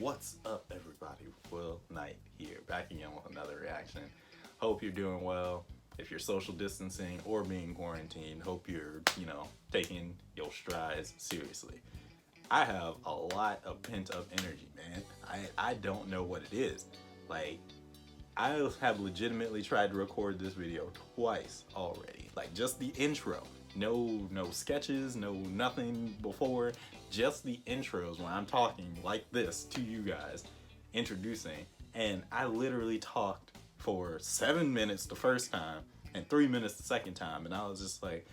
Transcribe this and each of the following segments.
What's up, everybody? Will Knight here, back again with another reaction. Hope you're doing well. If you're social distancing or being quarantined, hope you're, taking your strides seriously. I have a lot of pent up energy, man. I don't know what it is. Like, I have legitimately tried to record this video twice already. Like, just the intro. No sketches, no nothing before. Just the intros when I'm talking like this to you guys, introducing. And I literally talked for 7 minutes the first time and 3 minutes the second time. And I was just like,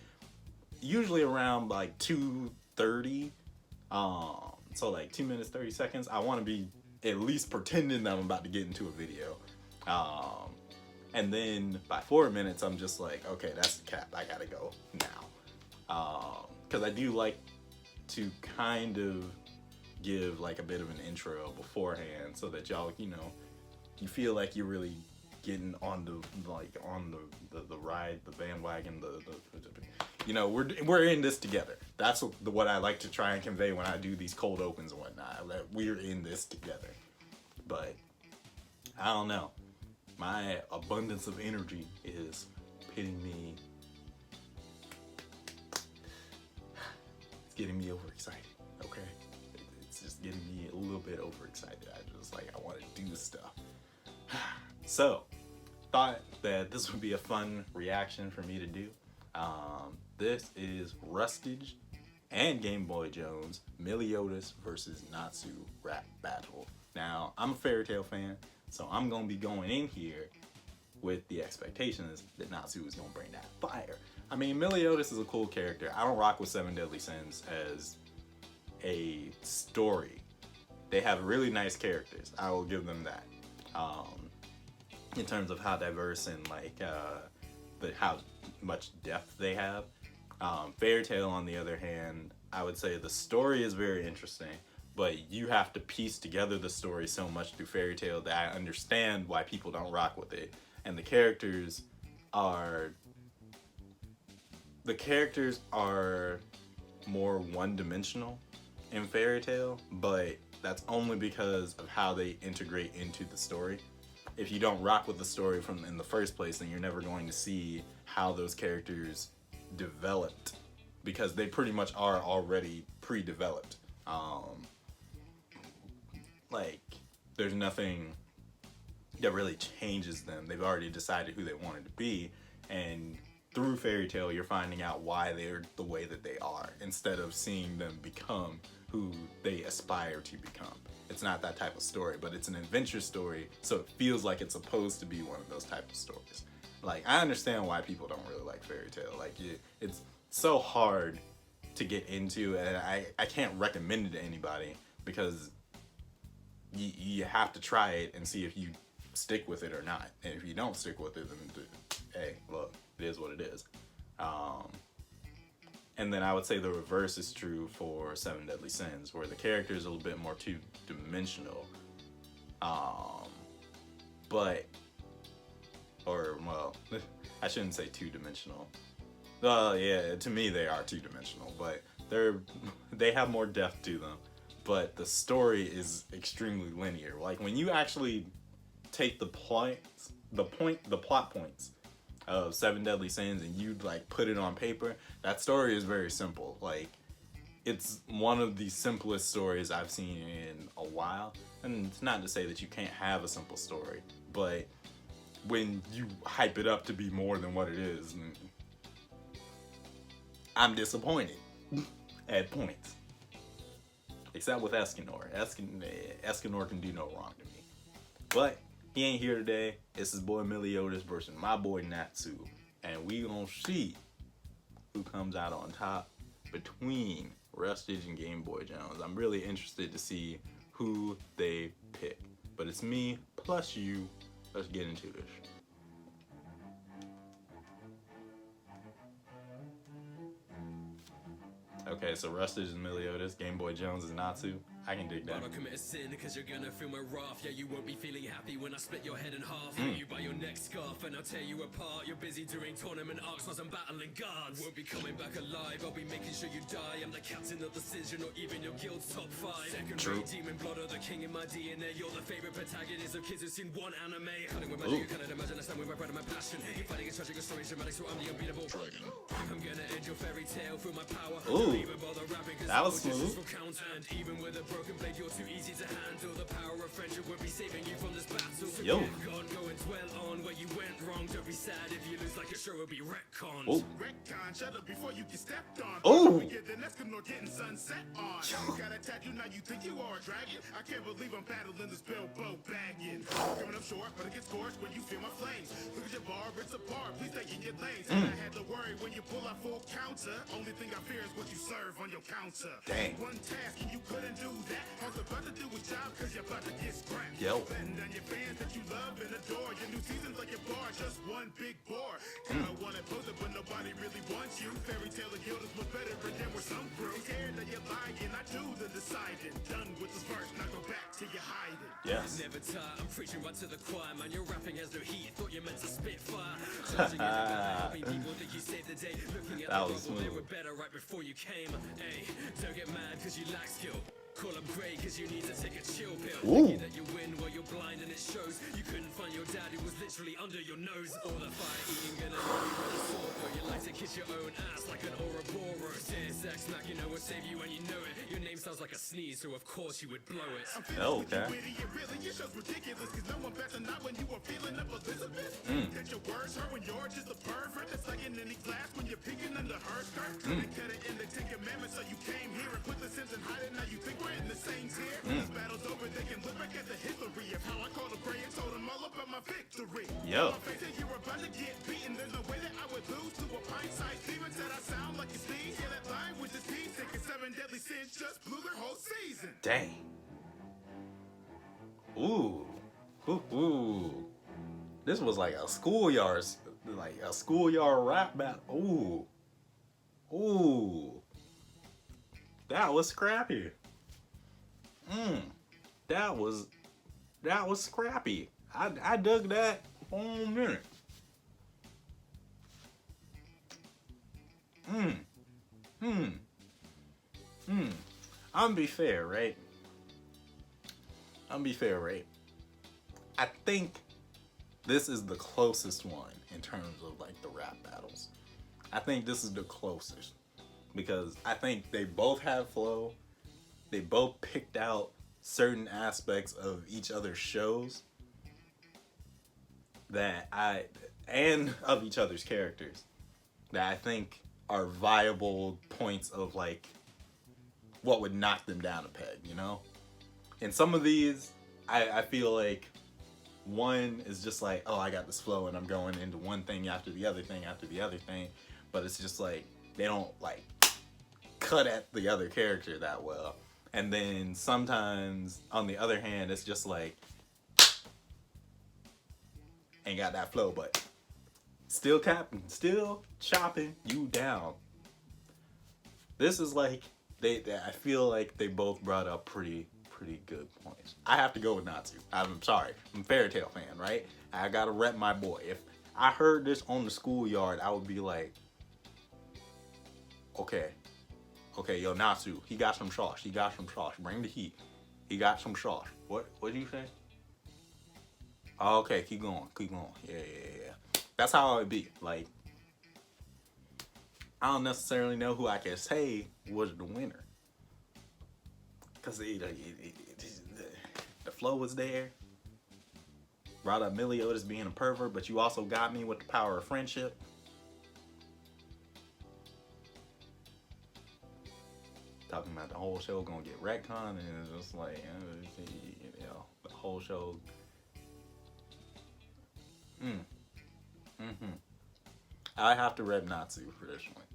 usually around like 2:30. So like 2 minutes 30 seconds. I want to be at least pretending that I'm about to get into a video. And then by 4 minutes, I'm just like, okay, that's the cap. I gotta go now. Because I do like to kind of give like a bit of an intro beforehand so that y'all, you feel like you're really getting on the ride, the bandwagon, we're in this together. That's what I like to try and convey when I do these cold opens and whatnot. That we're in this together. But I don't know. My abundance of energy is pitting me. It's getting me overexcited. Okay, it's just getting me a little bit overexcited. I want to do stuff. So, thought that this would be a fun reaction for me to do. This is Rustage and GameboyJones Meliodas versus Natsu rap battle. Now, I'm a Fairy Tail fan, so I'm gonna be going in here with the expectations that Natsu is gonna bring that fire. I mean, Meliodas is a cool character. I don't rock with Seven Deadly Sins as a story. They have really nice characters. I will give them that. In terms of how diverse and how much depth they have. Fairy Tail, on the other hand, I would say the story is very interesting, but you have to piece together the story so much through Fairy Tail that I understand why people don't rock with it. And the characters are more one-dimensional in Fairy Tail, but that's only because of how they integrate into the story. If you don't rock with the story in the first place, then you're never going to see how those characters developed, because they pretty much are already pre-developed. There's nothing that really changes them. They've already decided who they wanted to be, and through Fairy Tail, you're finding out why they're the way that they are, instead of seeing them become who they aspire to become. It's not that type of story, but it's an adventure story, so it feels like it's supposed to be one of those type of stories. Like, I understand why people don't really like Fairy Tail. Like, it's so hard to get into, and I can't recommend it to anybody, because you have to try it and see if you stick with it or not. And if you don't stick with it, then hey, look, it is what it is. And then I would say the reverse is true for Seven Deadly Sins, where the character is a little bit more two-dimensional. I shouldn't say two-dimensional. Yeah, to me they are two-dimensional, but they have more depth to them. But the story is extremely linear. Like, when you actually take the plot points of Seven Deadly Sins and you put it on paper, that story is very simple. Like, it's one of the simplest stories I've seen in a while. And it's not to say that you can't have a simple story, but when you hype it up to be more than what it is, I'm disappointed at points. Except with Escanor. Escanor can do no wrong to me. But he ain't here today. It's his boy Meliodas versus my boy Natsu. And we gonna see who comes out on top between Rustage and GameboyJones. I'm really interested to see who they pick. But it's me plus you. Let's get into this. Okay, so Rustage is Meliodas, GameboyJones is Natsu. I can dig that. Commit a sin because you're gonna feel my wrath. Yeah, you won't be feeling happy when I split your head in half. You by your next scarf and I'll tear you apart. You're busy doing tournament arcs whilst I'm battling guards. Won't be coming back alive, I'll be making sure you die. I'm the captain of the decision or even your guild's top 5. Second-rate demon blood or the king in my DNA. You're the favorite protagonist of kids who've seen one anime. Fighting with magic, you cannot imagine. I stand with my pride and my passion. You're fighting against tragic stories, dramatic, so I'm the unbeatable dragon. I'm gonna end your fairy tale through my power. Don't even bother rapping, cause that was smooth. And even with a broken blade, you're too easy to handle. The power of friendship would be saving you from this battle. So yo, God, go and dwell on where you went wrong. Don't be sad if you lose, like a show will be retconned. Oh. Retcon, shut up before you get stepped on. Oh. The next nor getting sunset on. You got a tattoo, now you think you are a dragon. I can't believe I'm battling this Bilbo bagging. Coming up short, but it gets scorched when you feel my flames. Look at your bar, it's apart. Please stay in your lanes. And I had to worry when you pull out full counter. Only thing I fear is what you serve on your counter. Dang. One task and you couldn't do that. All's about to do his job cause you're about to get scrapped. Yo. Letting down your fans that you love and adore. Your new season's like your bar, just one big bore. Kinda wanna pose it, but nobody really wants you. Fairy tale of guild is much better than we're some crew. Scared that you're lying, I do the deciding. Done with this verse, now go back to your hiding. Yes. Never tired, I'm preaching right to the choir, man. Your rapping has no heat, thought you meant to spit fire. Charging in the gun, helping people think you saved the day. Looking at That the was people, they smooth. were better right before you came. Hey, don't get mad cause you lack skill. Call them grey cause you need to take a chill pill. Thinking that you win while you're blind and it shows. You couldn't find your dad who was literally under your nose. All the fire eating gonna hit you with a sword. Though you like to kiss your own ass like an Ouroboros. Sex smack, you know what save you when you know it. Your name sounds like a sneeze, so of course you would blow it. Okay. Really, your show's ridiculous cause no one better not when you were feeling up Elizabeth. That your words hurt when you're just a pervert. That's like in any class when you're peeking under her skirt. They cut it in the 10 Commandments, so you came here and put the sins and hide it. Now you think we're in the same tier. When this battle's over, they can look back at the history of how I called a prayer and told them all about my victory. Yo. My face said you're about to get beaten. There's no way that I would lose to a pint-sized demon. Said I sound like a sneeze. Yeah, that line with the teeth. Taking 7 deadly sins just blew their whole season. Dang. Ooh. Ooh. This was like a schoolyard rap battle. Ooh. That was scrappy. That was scrappy. I dug that for a minute. I'm gonna be fair, right? I think this is the closest one in terms of like the rap battles. I think this is the closest because I think they both have flow. They both picked out certain aspects of each other's shows and of each other's characters that I think are viable points of like what would knock them down a peg, you know? And some of these, I feel like one is just like, oh, I got this flow and I'm going into one thing after the other thing after the other thing, but it's just like they don't like cut at the other character that well. And then sometimes on the other hand, it's just like ain't got that flow, but still chopping you down. This is like I feel like they both brought up pretty good points. I have to go with Natsu. I'm sorry. I'm a Fairy Tail fan, right? I gotta rep my boy. If I heard this on the schoolyard, I would be like, okay, yo, Natsu, he got some sauce. Bring the heat. He got some sauce. What did you say? Oh, okay, keep going. Yeah. That's how it would be. Like, I don't necessarily know who I can say was the winner. Because the flow was there. Brought up Meliodas being a pervert, but you also got me with the power of friendship. Talking about the whole show gonna get retconned, and it's just like, you know, the whole show. I have to rep Natsu for this one.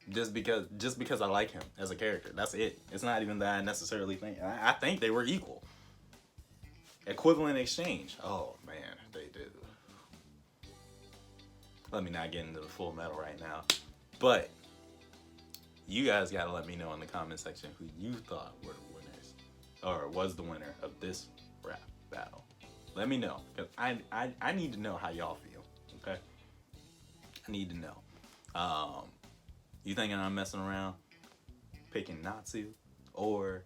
Just because I like him as a character. That's it. It's not even that I necessarily think. I think they were equal. Equivalent exchange. Oh man, they did. Let me not get into the full metal right now. But you guys gotta let me know in the comment section who you thought were the winners. Or was the winner of this rap battle. Let me know. Because I need to know how y'all feel. Okay? I need to know. You thinking I'm messing around picking Natsu, or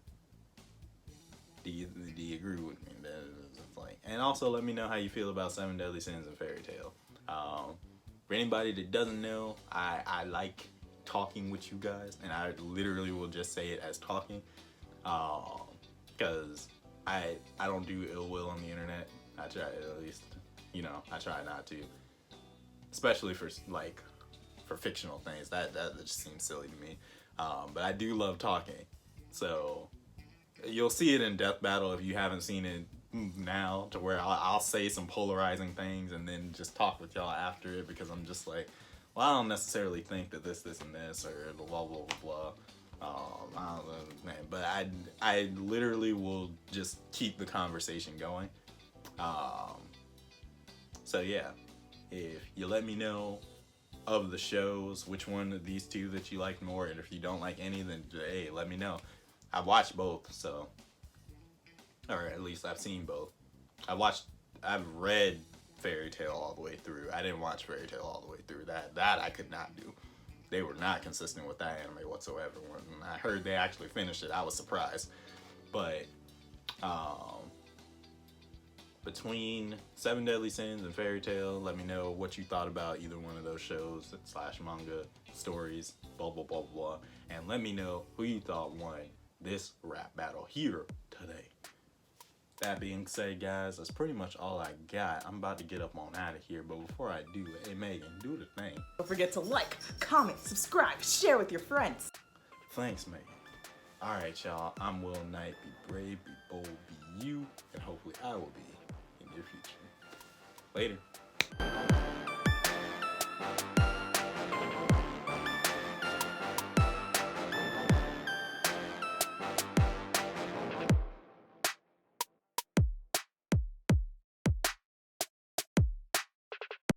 do you agree with me? It's like, and also let me know how you feel about Seven Deadly Sins and Fairy Tail. For anybody that doesn't know, I like talking with you guys, and I literally will just say it as talking, because I don't do ill will on the internet. I try, at least, you know, I try not to, especially for like for fictional things. That just seems silly to me. But I do love talking, so you'll see it in Death Battle if you haven't seen it now, to where I'll say some polarizing things and then just talk with y'all after it, because I'm just like, well, I don't necessarily think that this and this, or blah blah blah blah. I don't know, man, but I literally will just keep the conversation going. So yeah, if you let me know of the shows, which one of these two that you like more, and if you don't like any, then hey, let me know. I've watched both, so, or at least I've seen both. I've read Fairy Tail all the way through. I didn't watch Fairy Tail all the way through. That I could not do. They were not consistent with that anime whatsoever. When I heard they actually finished it, I was surprised. But between Seven Deadly Sins and Fairy Tail, let me know what you thought about either one of those shows / manga stories, blah blah blah blah, and let me know who you thought won this rap battle here today. That being said, guys, that's pretty much all I got. I'm about to get up on out of here, but before I do, hey Megan, do the thing. Don't forget to like, comment, subscribe, share with your friends. Thanks, Megan. Alright, y'all, I'm Will Knight. Be brave, be bold, be you, and hopefully I will be in your future. Later.